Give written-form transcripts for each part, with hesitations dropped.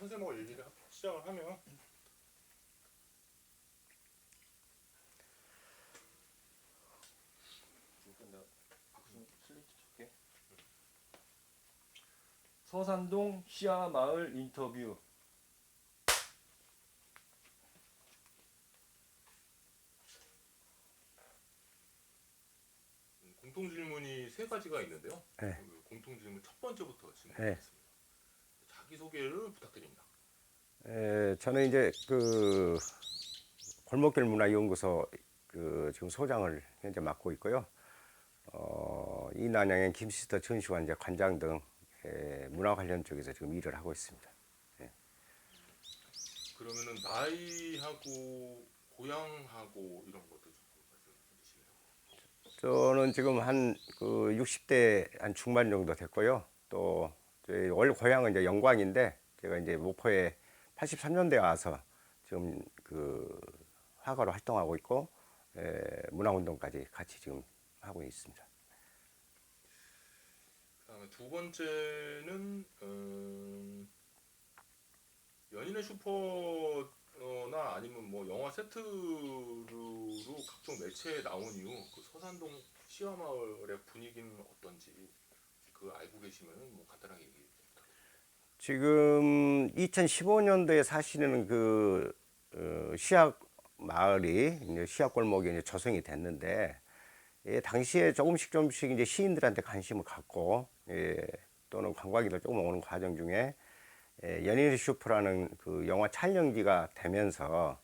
선생님하고 얘기를 시작을 하면 서산동 시아마을 인터뷰. 공통 질문이 세 가지가 있는데요. 네. 그 공통 질문 첫 번째부터 진행하겠습니다. 자기 소개를 부탁드립니다. 저는 이제 그 골목길 문화연구소 지금 소장을 현재 맡고 있고요. 이난양의 김시스터 전시관 이제 관장 등 문화 관련 쪽에서 지금 일을 하고 있습니다. 그러면은 나이하고 고향하고 이런 것도 좀 말씀해 주실래요? 저는 지금 한 그 60대 한 중반 정도 됐고요. 또 저희 원래 고향은 이제 영광인데 제가 이제 목포에 83년대에 와서 지금 그 화가로 활동하고 있고 문화운동까지 같이 지금 하고 있습니다. 그다음에 두 번째는 연인의 슈퍼나 아니면 뭐 영화 세트로 각종 매체에 나온 이후 그 서산동 시화마을의 분위기는 어떤지 그 알고 계시면 뭐 간단하게 얘기 부탁드립니다. 지금 2015년도에 사시는 시악 마을이 이제 시악 골목이 이제 조성이 됐는데 당시에 조금씩 이제 시인들한테 관심을 갖고 또는 관광객들 조금 오는 과정 중에 연인의 슈퍼라는 그 영화 촬영지가 되면서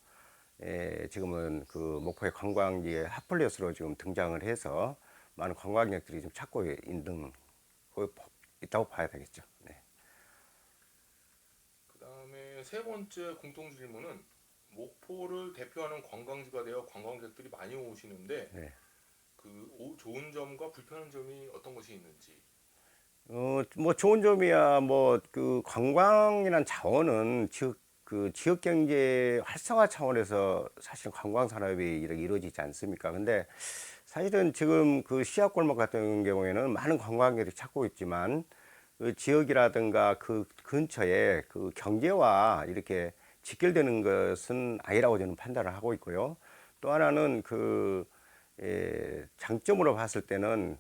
지금은 그 목포의 관광지의 핫플레이스로 지금 등장을 해서 많은 관광객들이 좀 찾고 있는 있다고 봐야 되겠죠. 네. 그다음에 세 번째 공통 질문은 목포를 대표하는 관광지가 되어 관광객들이 많이 오시는데 네. 그 좋은 점과 불편한 점이 어떤 것이 있는지. 뭐 좋은 점이야 뭐 그 관광이란 자원은 그 지역 경제 활성화 차원에서 사실 관광 산업이 이렇게 이루어지지 않습니까? 근데 사실은 지금 그 시합골목 같은 경우에는 많은 관광객들이 찾고 있지만 그 지역이라든가 그 근처에 그 경제와 이렇게 직결되는 것은 아니라고 저는 판단을 하고 있고요. 또 하나는 장점으로 봤을 때는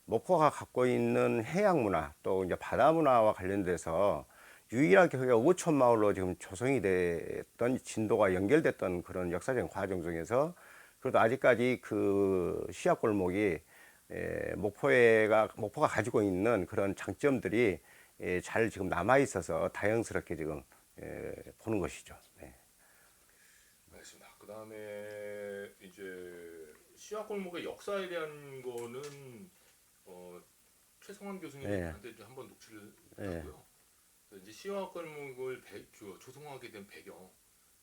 목포가 갖고 있는 해양 문화 또 이제 바다 문화와 관련돼서 유일하게 거기가 5천 마을로 지금 조성이 됐던 진도가 연결됐던 그런 역사적인 과정 중에서 그래도 아직까지 그 시합 골목이 목포가 가지고 있는 그런 장점들이 잘 지금 남아 있어서 다행스럽게 지금 보는 것이죠. 네. 알겠습니다. 그다음에 이제 시화골목의 역사에 대한 거는 최성환 교수님한테 좀 한번 녹취를 했고요. 그래서 이제 시화골목을 조성하게 된 배경,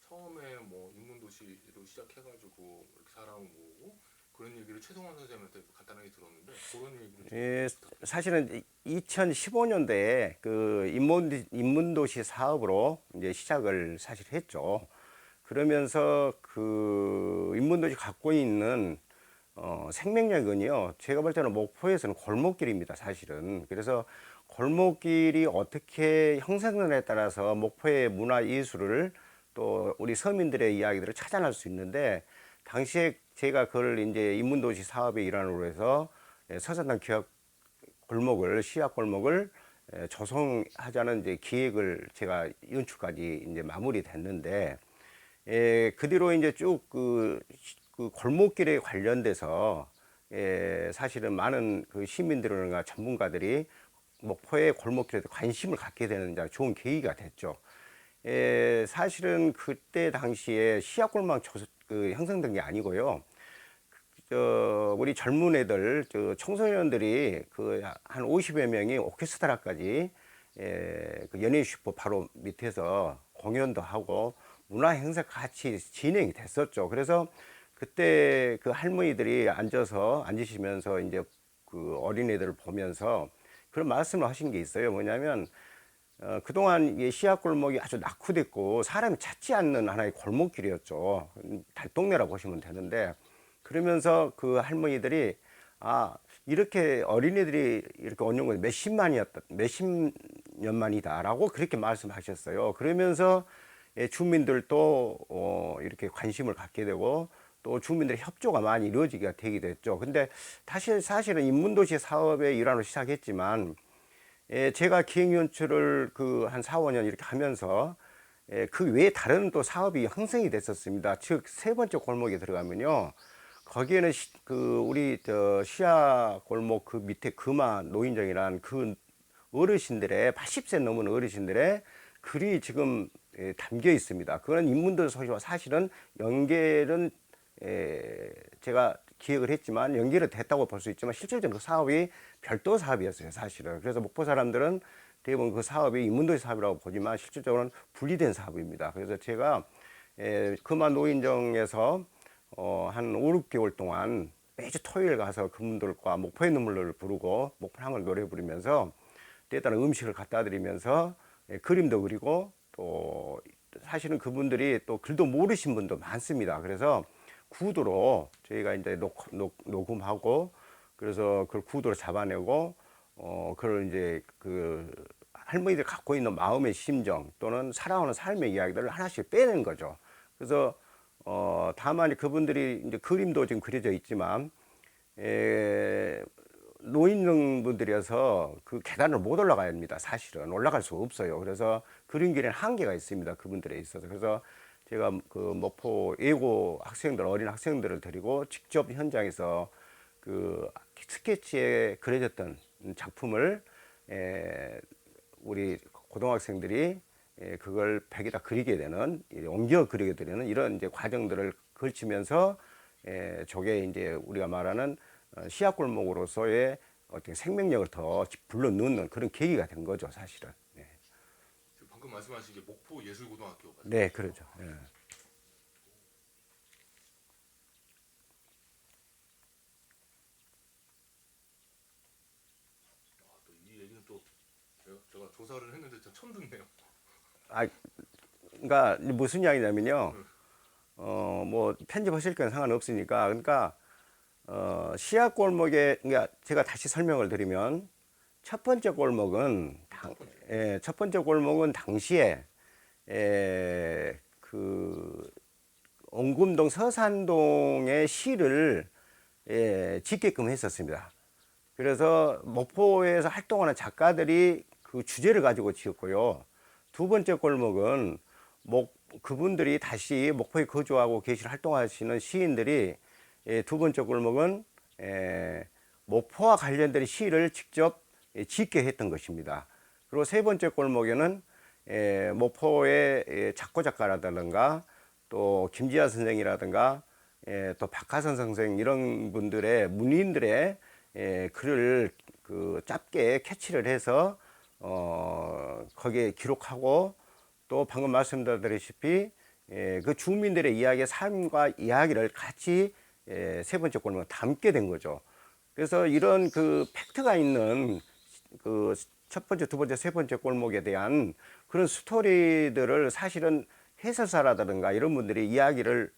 처음에 뭐 인문도시로 시작해가지고 이렇게 사람 모으고 그런 얘기를 최성환 선생님한테 간단하게 들었는데 그런 얘기를 좀 부탁드립니다. 사실은 2015년도에 그 인문도시 사업으로 이제 시작을 사실 했죠. 그러면서 그 인문도시 갖고 있는 생명력은요, 제가 볼 때는 목포에서는 골목길입니다, 사실은. 그래서 골목길이 어떻게 형성되느냐에 따라서 목포의 문화 예술을 또 우리 서민들의 이야기들을 찾아낼 수 있는데, 당시에 제가 그걸 이제 인문도시 사업의 일환으로 해서 서산당 기업 골목을, 시약 골목을 조성하자는 이제 기획을 제가 연출까지 이제 마무리됐는데, 그 뒤로 이제 쭉 그 골목길에 관련돼서 사실은 많은 그 시민들이나 전문가들이 목포의 골목길에 관심을 갖게 되는 좋은 계기가 됐죠. 사실은 그때 당시에 시약골목 형성된 게 아니고요. 우리 젊은 애들, 청소년들이 그 한 50여 명이 오케스트라까지 그 연예인 슈퍼 바로 밑에서 공연도 하고 문화 행사 같이 진행이 됐었죠. 그래서 그때 그 할머니들이 앉으시면서 이제 그 어린애들을 보면서 그런 말씀을 하신 게 있어요. 뭐냐면 그동안 이 시약골목이 아주 낙후됐고 사람이 찾지 않는 하나의 골목길이었죠. 달동네라고 보시면 되는데, 그러면서 그 할머니들이 이렇게 어린이들이 이렇게 오는 건 몇십 연만이다라고 그렇게 말씀하셨어요. 그러면서 주민들도 이렇게 관심을 갖게 되고 또 주민들의 협조가 많이 이루어지게 되게 됐죠. 근데 사실은 인문도시 사업의 일환으로 시작했지만 제가 기획연출을 그 한 4, 5년 이렇게 하면서 그 외에 다른 또 사업이 형성이 됐었습니다. 즉 세 번째 골목에 들어가면요. 거기에는 우리 시야 골목 그 밑에 금화 노인정이란 그 어르신들의 80세 넘은 어르신들의 글이 지금 담겨 있습니다. 그건 인문도시와 사실은 연결은 제가 기획을 했지만 연결은 됐다고 볼 수 있지만 실질적으로 그 사업이 별도 사업이었어요, 사실은. 그래서 목포 사람들은 대부분 그 사업이 인문도시 사업이라고 보지만 실질적으로는 분리된 사업입니다. 그래서 제가 금화 노인정에서 한 5, 6개월 동안 매주 토요일 가서 그분들과 목포의 눈물을 부르고 목포 향을 노래 부르면서 때에 따른 음식을 갖다 드리면서 그림도 그리고 또 사실은 그분들이 또 글도 모르신 분도 많습니다. 그래서 구도로 저희가 이제 녹음하고 그래서 그걸 구도로 잡아내고 그걸 이제 그 할머니들 갖고 있는 마음의 심정 또는 살아오는 삶의 이야기들을 하나씩 빼낸 거죠. 그래서 다만 그분들이 이제 그림도 지금 그려져 있지만 노인분들이어서 그 계단을 못 올라가야 합니다. 사실은 올라갈 수가 없어요. 그래서 그림길에는 한계가 있습니다. 그분들에 있어서. 그래서 제가 그 목포 예고 학생들, 어린 학생들을 데리고 직접 현장에서 그 스케치에 그려졌던 작품을 우리 고등학생들이 그걸 벽에다 그리게 되는, 옮겨 그리게 되는 이런 이제 과정들을 걸치면서 저게 이제 우리가 말하는 시야골목으로서의 어떤 생명력을 더 불러 넣는 그런 계기가 된 거죠, 사실은. 네, 방금 말씀하신 게 목포 예술고등학교 맞죠? 네, 그렇죠. 네. 또 이 얘기는 또 제가 조사를 했는데 전 처음 듣네요. 아, 그러니까 무슨 이야기냐면요. 뭐 편집하실 건 상관없으니까. 그러니까 시야골목에, 그러니까 제가 다시 설명을 드리면 첫 번째 골목은 첫 번째 골목은 당시에 그 옹금동 서산동의 시를 짓게끔 했었습니다. 그래서 목포에서 활동하는 작가들이 그 주제를 가지고 지었고요. 두 번째 골목은 그분들이 다시 목포에 거주하고 계시는 활동하시는 시인들이 두 번째 골목은 목포와 관련된 시를 직접 짓게 했던 것입니다. 그리고 세 번째 골목에는 목포의 작고 작가라든가 또 김지아 선생이라든가 또 박하선 선생 이런 분들의 문인들의 글을 그 짧게 캐치를 해서 거기에 기록하고 또 방금 말씀드렸다시피 그 주민들의 이야기의 삶과 이야기를 같이 세 번째 골목에 담게 된 거죠. 그래서 이런 그 팩트가 있는 그 첫 번째, 두 번째, 세 번째 골목에 대한 그런 스토리들을 사실은 해설사라든가 이런 분들이 이야기를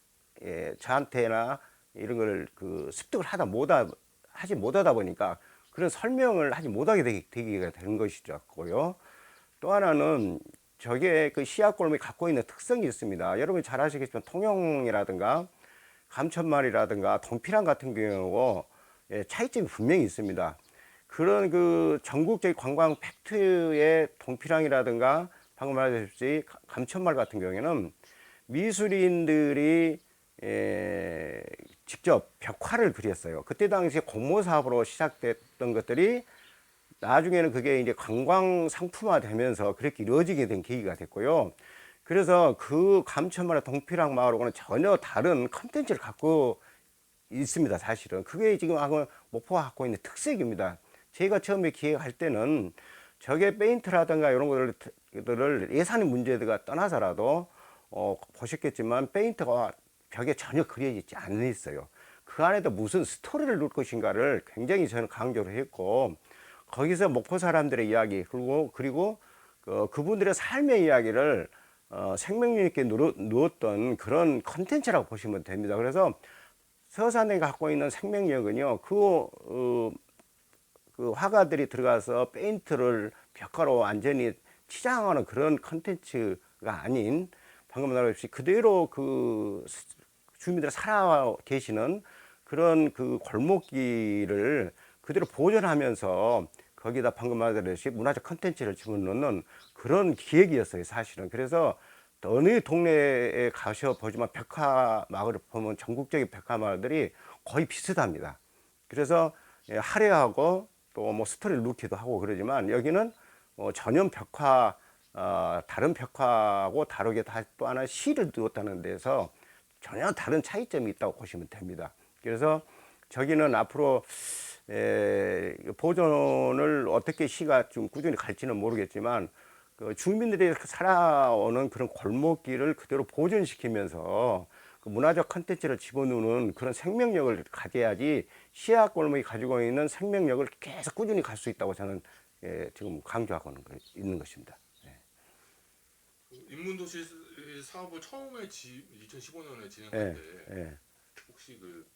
저한테나 이런 걸 그 습득을 하지 못하다 보니까 그런 설명을 하지 못하게 되기가 된 것이었고요. 또 하나는 저게 그 시야골목이 갖고 있는 특성이 있습니다. 여러분이 잘 아시겠지만 통영이라든가 감천말이라든가 동피랑 같은 경우 차이점이 분명히 있습니다. 그런 그 전국적인 관광 팩트의 동피랑이라든가 방금 말했듯이 감천말 같은 경우에는 미술인들이 직접 벽화를 그렸어요. 그때 당시에 공모 사업으로 시작됐던 것들이 나중에는 그게 이제 관광 상품화 되면서 그렇게 이루어지게 된 계기가 됐고요. 그래서 그 감천마을 동피랑 마을하고는 전혀 다른 컨텐츠를 갖고 있습니다, 사실은. 그게 지금 목포가 갖고 있는 특색입니다. 제가 처음에 기획할 때는 저게 페인트라든가 이런 것들을 예산의 문제가 떠나서라도 보셨겠지만 페인트가 벽에 전혀 그려지지 않아 있어요. 그 안에도 무슨 스토리를 넣을 것인가를 굉장히 저는 강조를 했고 거기서 목포 사람들의 이야기 그리고 그분들의 삶의 이야기를 생명력 있게 누었던 그런 컨텐츠라고 보시면 됩니다. 그래서 서산에 갖고 있는 생명력은요, 그 화가들이 들어가서 페인트를 벽화로 완전히 치장하는 그런 컨텐츠가 아닌 방금 말했듯이 그대로 그 주민들이 살아 계시는 그런 그 골목길을 그대로 보존하면서 거기다 방금 말했듯이 문화적 컨텐츠를 집어넣는 그런 기획이었어요, 사실은. 그래서 어느 동네에 가셔 보지만 벽화마을을 보면 전국적인 벽화마을들이 거의 비슷합니다. 그래서 화려하고 또 뭐 스토리를 넣기도 하고 그러지만 여기는 전용 벽화, 다른 벽화하고 다르게 또 하나 시를 두었다는 데서 전혀 다른 차이점이 있다고 보시면 됩니다. 그래서 저기는 앞으로 보존을 어떻게 시가 좀 꾸준히 갈지는 모르겠지만 그 주민들이 살아오는 그런 골목길을 그대로 보존시키면서 그 문화적 컨텐츠를 집어넣는 그런 생명력을 가져야지 시야 골목이 가지고 있는 생명력을 계속 꾸준히 갈 수 있다고 저는 지금 강조하고 있는 것입니다. 인문도시 사업을 처음에 2015년에 진행할 예, 때 예. 혹시 그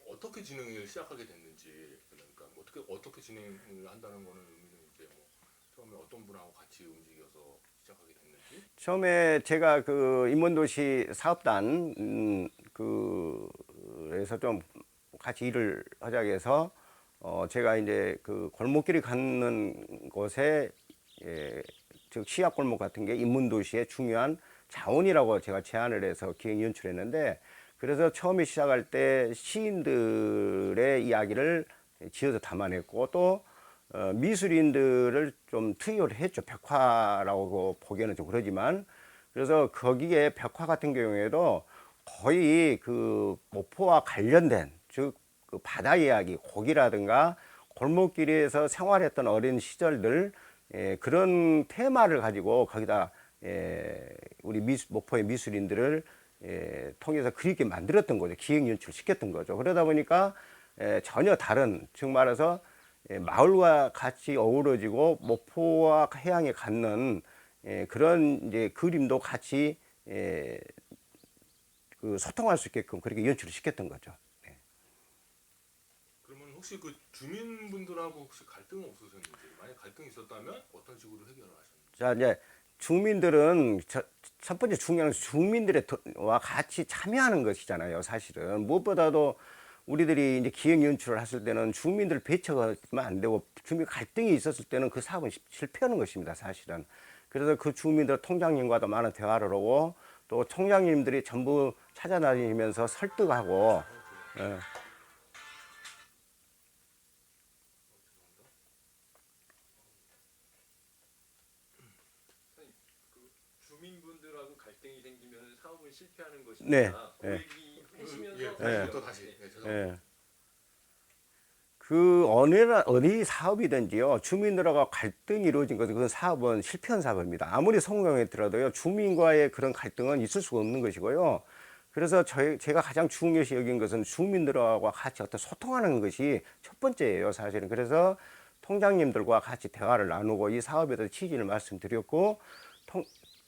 어떻게 진행을 시작하게 됐는지, 그러니까 뭐 어떻게 진행을 한다는 거는 의미는 이제 뭐 처음에 어떤 분하고 같이 움직여서 시작하게 됐는지. 처음에 제가 그 인문도시 사업단 그에서 좀 같이 일을 하자고 해서 제가 이제 그 골목길이 갖는 곳에 즉 시약 골목 같은 게 인문도시의 중요한 자원이라고 제가 제안을 해서 기획 연출했는데 그래서 처음에 시작할 때 시인들의 이야기를 지어서 담아냈고 또 미술인들을 좀 투여를 했죠. 벽화라고 보기에는 좀 그러지만 그래서 거기에 벽화 같은 경우에도 거의 그 목포와 관련된 즉 그 바다 이야기, 고기라든가 골목길에서 생활했던 어린 시절들 그런 테마를 가지고 거기다 우리 목포의 미술인들을 통해서 그렇게 만들었던 거죠. 기획 연출 시켰던 거죠. 그러다 보니까 전혀 다른 즉 말해서 마을과 같이 어우러지고 목포와 해양에 갖는 그런 이제 그림도 같이 그 소통할 수 있게끔 그렇게 연출을 시켰던 거죠. 그러면 혹시 그 주민분들하고 혹시 갈등은 없으셨는지, 만약 갈등이 있었다면 어떤 식으로 해결을 하셨는지. 자, 이제 주민들은 첫 번째 중요한 것은 주민들과 같이 참여하는 것이잖아요. 사실은 무엇보다도 우리들이 이제 기획 연출을 했을 때는 주민들 배척하면 안 되고 주민 갈등이 있었을 때는 그 사업은 실패하는 것입니다. 사실은. 그래서 그 주민들 통장님과도 많은 대화를 하고 또 총장님들이 전부 찾아다니면서 설득하고 예. 주민분들하고 갈등이 생기면 사업은 실패하는 네. 것입니다. 네. 얘기하시면서 다시부터 다시. 죄송합니다. 예. 그 어느 사업이든지요 주민들하고 갈등이 이루어진 것은 그 사업은 실패한 사업입니다. 아무리 성공했더라도요 주민과의 그런 갈등은 있을 수가 없는 것이고요. 그래서 제가 가장 중요시 여긴 것은 주민들하고 같이 어떤 소통하는 것이 첫 번째예요 사실은. 그래서 통장님들과 같이 대화를 나누고 이 사업에 대해서 취지를 말씀드렸고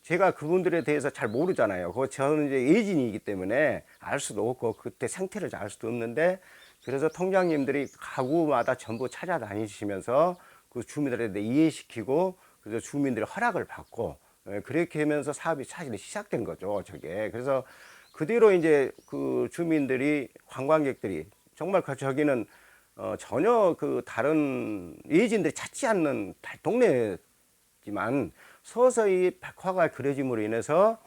제가 그분들에 대해서 잘 모르잖아요. 저는 이제 예진이기 때문에 알 수도 없고 그때 생태를 알 수도 없는데 그래서 통장님들이 가구마다 전부 찾아다니시면서 그 주민들에 대해 이해시키고 그래서 주민들의 허락을 받고 그렇게 하면서 사업이 사실 시작된 거죠. 저게. 그래서 그대로 이제 그 주민들이 관광객들이 정말 저기는 전혀 그 다른 예진들이 찾지 않는 동네지만 서서히 백화가 그려짐으로 인해서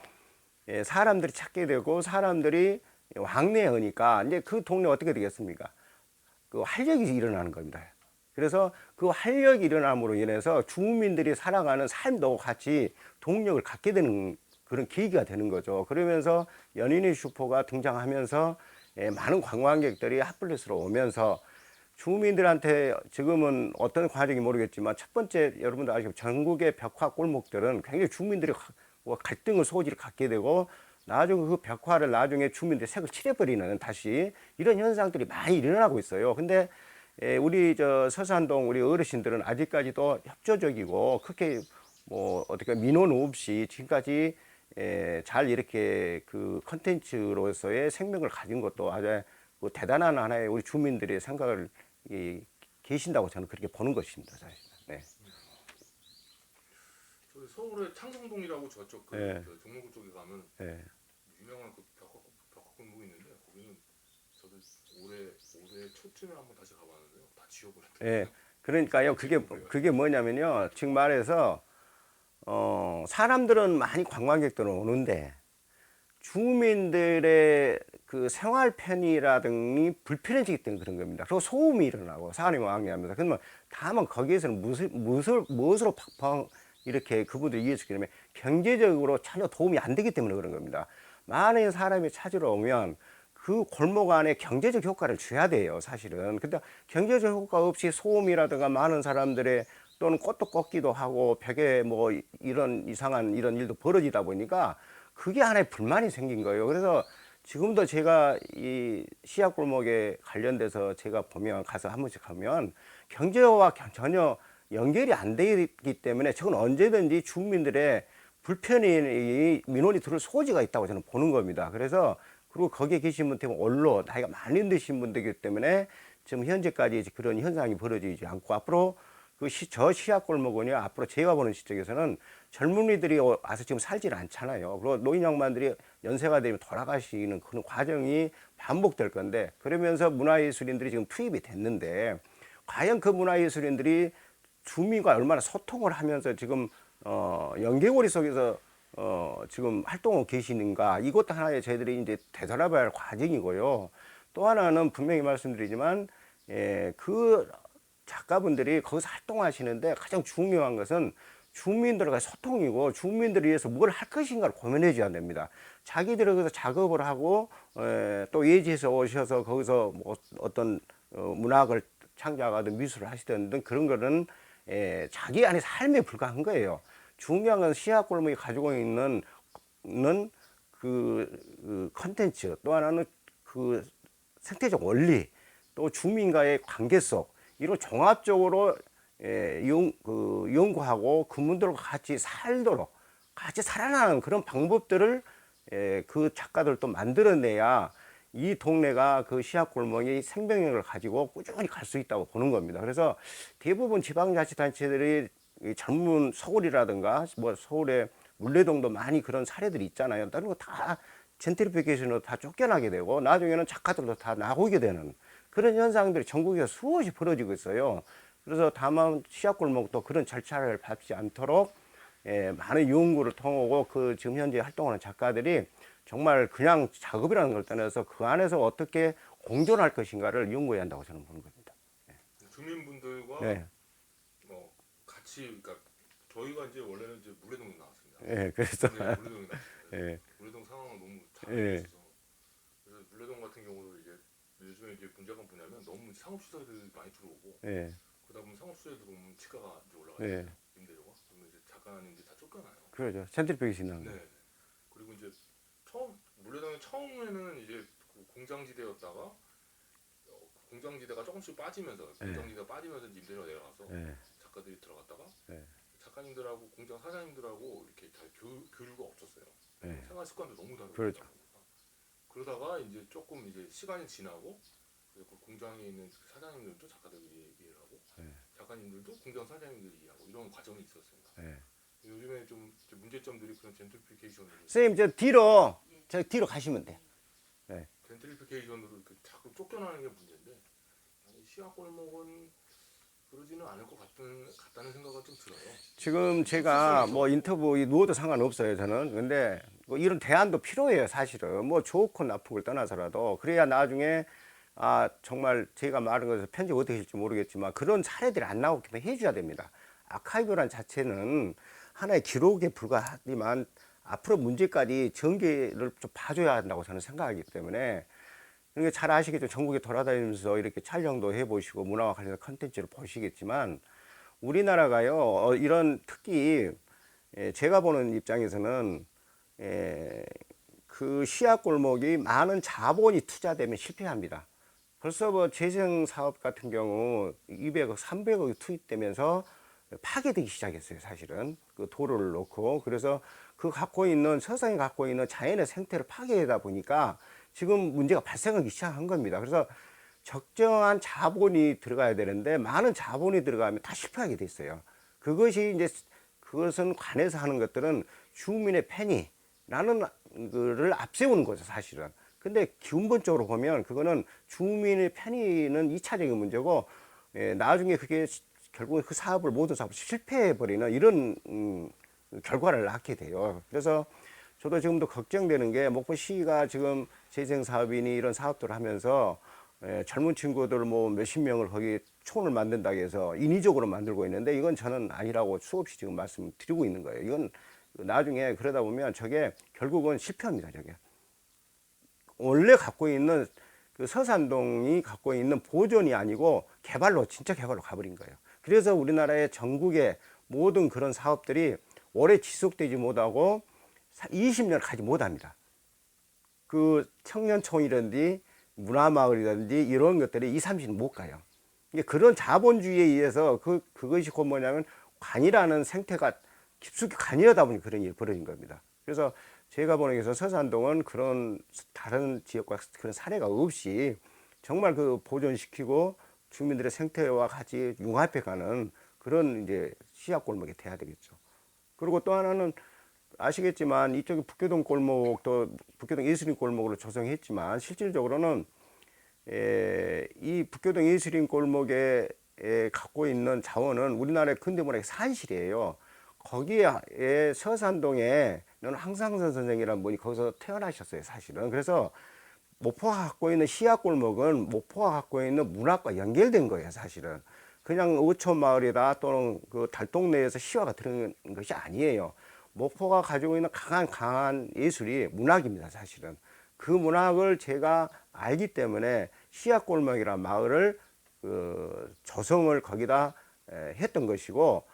사람들이 찾게 되고 사람들이 왕래하니까 이제 그 동네 어떻게 되겠습니까? 그 활력이 일어나는 겁니다. 그래서 그 활력이 일어남으로 인해서 주민들이 살아가는 삶도 같이 동력을 갖게 되는 그런 계기가 되는 거죠. 그러면서 연인의 슈퍼가 등장하면서 많은 관광객들이 핫플레이스로 오면서 주민들한테 지금은 어떤 과정이 모르겠지만 첫 번째 여러분들 아시고 전국의 벽화 골목들은 굉장히 주민들이 갈등을 소지를 갖게 되고 나중에 그 벽화를 나중에 주민들이 색을 칠해버리는 다시 이런 현상들이 많이 일어나고 있어요. 근데 우리 저 서산동 우리 어르신들은 아직까지도 협조적이고 그렇게 뭐 어떻게 민원 없이 지금까지 잘 이렇게 그 컨텐츠로서의 생명을 가진 것도 아주 그 대단한 하나의 우리 주민들의 생각을 계신다고 저는 그렇게 보는 것입니다. 사실. 네. 저기 서울의 창성동이라고 저쪽 그 네. 저 종로구 쪽에 가면 네. 유명한 그 벽화골목이 있는데 거기는 저도 올해 초쯤에 한번 다시 가봤는데요. 다 지워버렸더라고요. 예. 그러니까요. 그게 뭐냐면요. 지금 말해서 사람들은 많이 관광객들은 오는데 주민들의 그 생활 편의라든지 불편해지기 때문에 그런 겁니다. 그리고 소음이 일어나고 사람이 왕래하면서 그러면 다만 거기에서는 무엇으로 팍팍 이렇게 그분들이 이해했기 때문에 경제적으로 전혀 도움이 안 되기 때문에 그런 겁니다. 많은 사람이 찾으러 오면 그 골목 안에 경제적 효과를 줘야 돼요, 사실은. 근데 경제적 효과 없이 소음이라든가 많은 사람들의 또는 꽃도 꺾기도 하고 벽에 뭐 이런 이상한 이런 일도 벌어지다 보니까 그게 하나의 불만이 생긴 거예요. 그래서 지금도 제가 이 시약골목에 관련돼서 제가 보면 가서 한 번씩 가면 경제와 전혀 연결이 안 되기 때문에 저건 언제든지 주민들의 불편이 민원이 들을 소지가 있다고 저는 보는 겁니다. 그래서 그리고 거기에 계신 분 때문에 언론 나이가 많이 드신 분들이기 때문에 지금 현재까지 그런 현상이 벌어지지 않고 앞으로 저 시약골목은요 앞으로 제가 보는 시점에서는 젊은이들이 와서 지금 살질 않잖아요. 그리고 노인 양반들이 연세가 되면 돌아가시는 그런 과정이 반복될 건데 그러면서 문화예술인들이 지금 투입이 됐는데 과연 그 문화예술인들이 주민과 얼마나 소통을 하면서 지금 연계고리 속에서 지금 활동하고 계시는가 이것도 하나의 저희들이 이제 되돌아봐야 할 과정이고요. 또 하나는 분명히 말씀드리지만 그 작가분들이 거기서 활동하시는데 가장 중요한 것은 주민들과 소통이고 주민들을 위해서 뭘 할 것인가를 고민해 줘야 됩니다. 자기들이 거기서 작업을 하고 또 예지에서 오셔서 거기서 뭐 어떤 문학을 창작하든 미술을 하시든 그런 거는 자기 안에 삶에 불과한 거예요. 중요한 건 시약골목이 가지고 있는 그 컨텐츠 또 하나는 그 생태적 원리 또 주민과의 관계 속 이런 종합적으로 연구하고 그분들과 같이 살도록 같이 살아나는 그런 방법들을 그 작가들도 만들어내야 이 동네가 그 시약골목이 생명력을 가지고 꾸준히 갈 수 있다고 보는 겁니다. 그래서 대부분 지방자치단체들이 젊은 서울이라든가 뭐 서울의 물레동도 많이 그런 사례들이 있잖아요. 다른 거 다 젠트리피케이션으로 다 쫓겨나게 되고 나중에는 작가들도 다 나오게 되는 그런 현상들이 전국에서 수없이 벌어지고 있어요. 그래서 다만 시약골목도 그런 절차를 밟지 않도록 많은 연구를 통하고 그 지금 현재 활동하는 작가들이 정말 그냥 작업이라는 걸 떠나서 그 안에서 어떻게 공존할 것인가를 연구해야 한다고 저는 보는 겁니다. 주민분들과 네. 같이 그러니까 저희가 이제 원래는 이제 물레동에 나왔습니다. 예, 그래서 네, 물레동에 나왔어요. 예. 물레동 상황은 너무 잘 예. 알고 있어서 그래서 물레동 같은 경우도 이제 요즘에 이제 문제가 뭐냐면 너무 상업시설들이 많이 들어오고 예. 그러다 보면 상업시설에 들어오면 치가가 이제 예. 올라가요. 임대료가. 그러면 이제 작가님들이 다 쫓겨나요. 그러죠. 젠트리피케이션. 네. 그리고 이제 물레동에 처음에는 이제 그 공장지대였다가 공장지대가 조금씩 빠지면서 공장지대가 빠지면서 임대료가 내려가서 예. 작가들이 들어갔다가 예. 작가님들하고 공장 사장님들하고 이렇게 잘 교류가 없었어요. 예. 생활 습관도 너무 다르고 그렇죠. 그러다가 이제 조금 이제 시간이 지나고 그래서 그 공장에 있는 그 사장님들도 작가들이 이해를 하고 예. 작가님들도 공장 사장님들이 이해하고 이런 과정이 있었습니다. 예. 요즘에 좀 문제점들이 그런 젠트리피케이션으로 선생님 저 뒤로 가시면 돼. 젠트리피케이션으로 이렇게 자꾸 쫓겨나는 게 문제인데 시약골목은 그러지는 않을 것 같다는 생각은 좀 들어요. 지금 제가 뭐 인터뷰 누워도 상관없어요 저는. 근데 뭐 이런 대안도 필요해요 사실은. 뭐 좋고 나쁘고를 떠나서라도 그래야 나중에 정말 제가 말한 것에서 편집 어떻게 할지 모르겠지만 그런 사례들이 안 나오게 해줘야 됩니다. 아카이브란 자체는 하나의 기록에 불과하지만 앞으로 문제까지 전개를 좀 봐줘야 한다고 저는 생각하기 때문에 그러니까 잘 아시겠죠. 전국에 돌아다니면서 이렇게 촬영도 해보시고 문화와 관련된 컨텐츠를 보시겠지만 우리나라가요 이런 특히 제가 보는 입장에서는 그 시약골목이 많은 자본이 투자되면 실패합니다. 벌써 뭐 재생 사업 같은 경우 200억, 300억이 투입되면서 파괴되기 시작했어요. 사실은 그 도로를 놓고 그래서 그 서상이 갖고 있는 자연의 생태를 파괴하다 보니까 지금 문제가 발생하기 시작한 겁니다. 그래서 적정한 자본이 들어가야 되는데 많은 자본이 들어가면 다 실패하게 돼 있어요. 그것은 관에서 하는 것들은 주민의 편의라는 거를 앞세우는 거죠, 사실은. 근데 근본적으로 보면 그거는 주민의 편의는 2차적인 문제고, 나중에 그게 결국은 그 사업을 모든 사업을 실패해 버리는 이런 결과를 낳게 돼요. 그래서 저도 지금도 걱정되는 게 목포시가 지금 재생사업이니 이런 사업들을 하면서 젊은 친구들 뭐 몇십 명을 거기 촌을 만든다고 해서 인위적으로 만들고 있는데 이건 저는 아니라고 수없이 지금 말씀드리고 있는 거예요. 이건 나중에 그러다 보면 저게 결국은 실패합니다. 저게 원래 갖고 있는 그 서산동이 갖고 있는 보존이 아니고 개발로 진짜 개발로 가버린 거예요. 그래서 우리나라의 전국의 모든 그런 사업들이 오래 지속되지 못하고 20년 가지 못합니다. 그 청년촌이라든지 문화마을이라든지 이런 것들이 20, 30년 못 가요. 그런 자본주의에 의해서 그것이 곧 뭐냐면 관이라는 생태가 깊숙이 관이하다 보니 그런 일이 벌어진 겁니다. 그래서 제가 보는 게서 서산동은 그런 다른 지역과 그런 사례가 없이 정말 그 보존시키고 주민들의 생태와 같이 융합해가는 그런 이제 시약골목이 돼야 되겠죠. 그리고 또 하나는 아시겠지만 이쪽에 북교동 골목도 북교동 예술인 골목으로 조성했지만 실질적으로는 이 북교동 예술인 골목에 갖고 있는 자원은 우리나라의 근대문화의 산실이에요. 거기에 서산동에는 황상선 선생이라는 분이 거기서 태어나셨어요, 사실은. 그래서 목포가 갖고 있는 시약골목은 목포가 갖고 있는 문학과 연결된 거예요, 사실은. 그냥 어촌 마을이다 또는 그 달동네에서 시화가 들어간 것이 아니에요. 목포가 가지고 있는 강한 예술이 문학입니다, 사실은. 그 문학을 제가 알기 때문에 시약골목이라는 마을을 조성을 거기다 했던 것이고,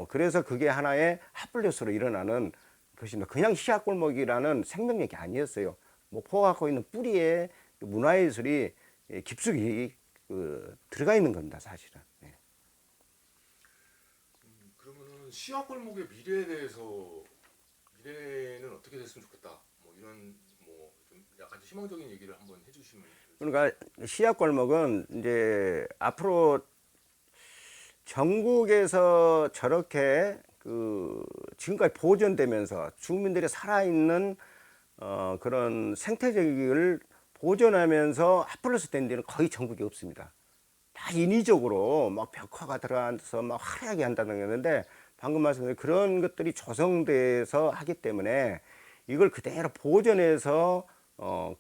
그래서 그게 하나의 핫플레스로 일어나는 것입니다. 그냥 시약골목이라는 생명력이 아니었어요. 목포가 갖고 있는 뿌리에 문화예술이 깊숙이 들어가 있는 겁니다, 사실은. 네. 그러면은 시약골목의 미래에 대해서 미래는 어떻게 됐으면 좋겠다. 뭐 이런 뭐 좀 약간 희망적인 얘기를 한번 해주시면. 그러니까 시약골목은 이제 앞으로 전국에서 저렇게 지금까지 보존되면서 주민들이 살아있는 그런 생태적을 보존하면서 핫플러스 된 데는 거의 전국에 없습니다. 다 인위적으로 막 벽화가 들어가서 막 화려하게 한다는 거였는데 방금 말씀드린 그런 것들이 조성돼서 하기 때문에 이걸 그대로 보존해서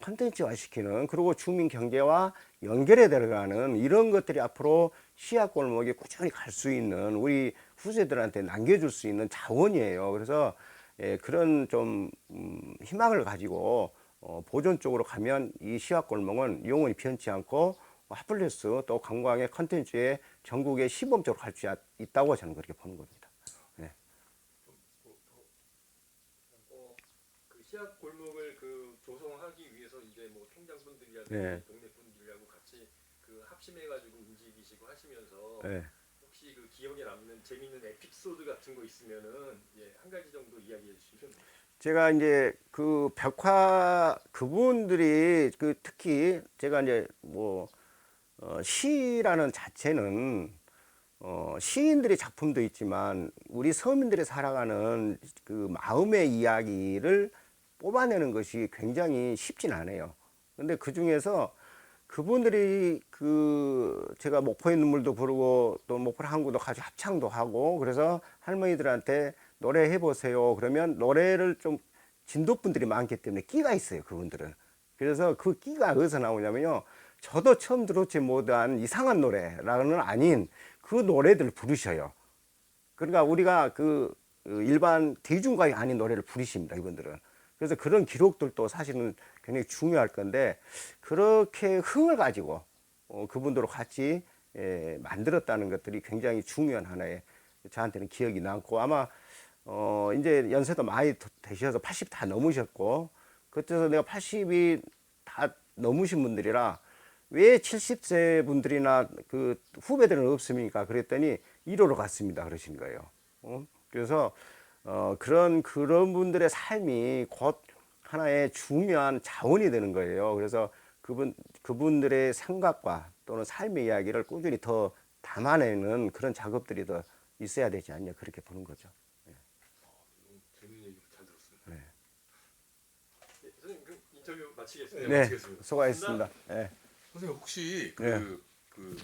콘텐츠화 시키는 그리고 주민 경제와 연결해 들어가는 이런 것들이 앞으로 시약골목에 꾸준히 갈 수 있는 우리 후세들한테 남겨줄 수 있는 자원이에요. 그래서 그런 좀 희망을 가지고 보존 쪽으로 가면 이 시약골목은 영원히 변치 않고 핫플레스 또 관광의 컨텐츠에 전국에 시범적으로 갈 수 있다고 저는 그렇게 보는 겁니다. 네. 그 시약 골목을 그 조성하기 위해서 이제 뭐 통장분들이라든지 네. 동네 분들하고 같이 그 합심해가지고 움직이시고 하시면서 네. 혹시 그 기억에 남는 재밌는 에피소드 같은 거 있으면은 한 가지 정도 이야기해 주시면. 제가 이제 그 벽화 그분들이 특히 제가 이제 뭐 시라는 자체는 시인들의 작품도 있지만 우리 서민들이 살아가는 그 마음의 이야기를 뽑아내는 것이 굉장히 쉽진 않아요. 근데 그 중에서 그분들이 제가 목포의 눈물도 부르고 또 목포의 항구도 가지고 합창도 하고 그래서 할머니들한테 노래해 보세요. 그러면 노래를 좀 진도분들이 많기 때문에 끼가 있어요, 그분들은. 그래서 그 끼가 어디서 나오냐면요. 저도 처음 들었지 못한 이상한 노래라는 아닌 그 노래들을 부르셔요. 그러니까 우리가 일반 대중가요 아닌 노래를 부르십니다, 이분들은. 그래서 그런 기록들도 사실은 굉장히 중요할 건데 그렇게 흥을 가지고 그분들과 같이 만들었다는 것들이 굉장히 중요한 하나의 저한테는 기억이 남고 아마 이제 연세도 많이 되셔서 80 다 넘으셨고 그때서 내가 80이 다 넘으신 분들이라 왜 70세 분들이나 그 후배들은 없습니까? 그랬더니 1호로 갔습니다. 그러신 거예요. 그래서 그런 분들의 삶이 곧 하나의 중요한 자원이 되는 거예요. 그래서 그분들의 생각과 또는 삶의 이야기를 꾸준히 더 담아내는 그런 작업들이 더 있어야 되지 않냐 그렇게 보는 거죠. 재밌는 얘기 잘 들었습니다. 예, 선생님 그럼 인터뷰 마치겠습니다. 네, 마치겠습니다. 수고하셨습니다. 네. 선생님 혹시 네. 그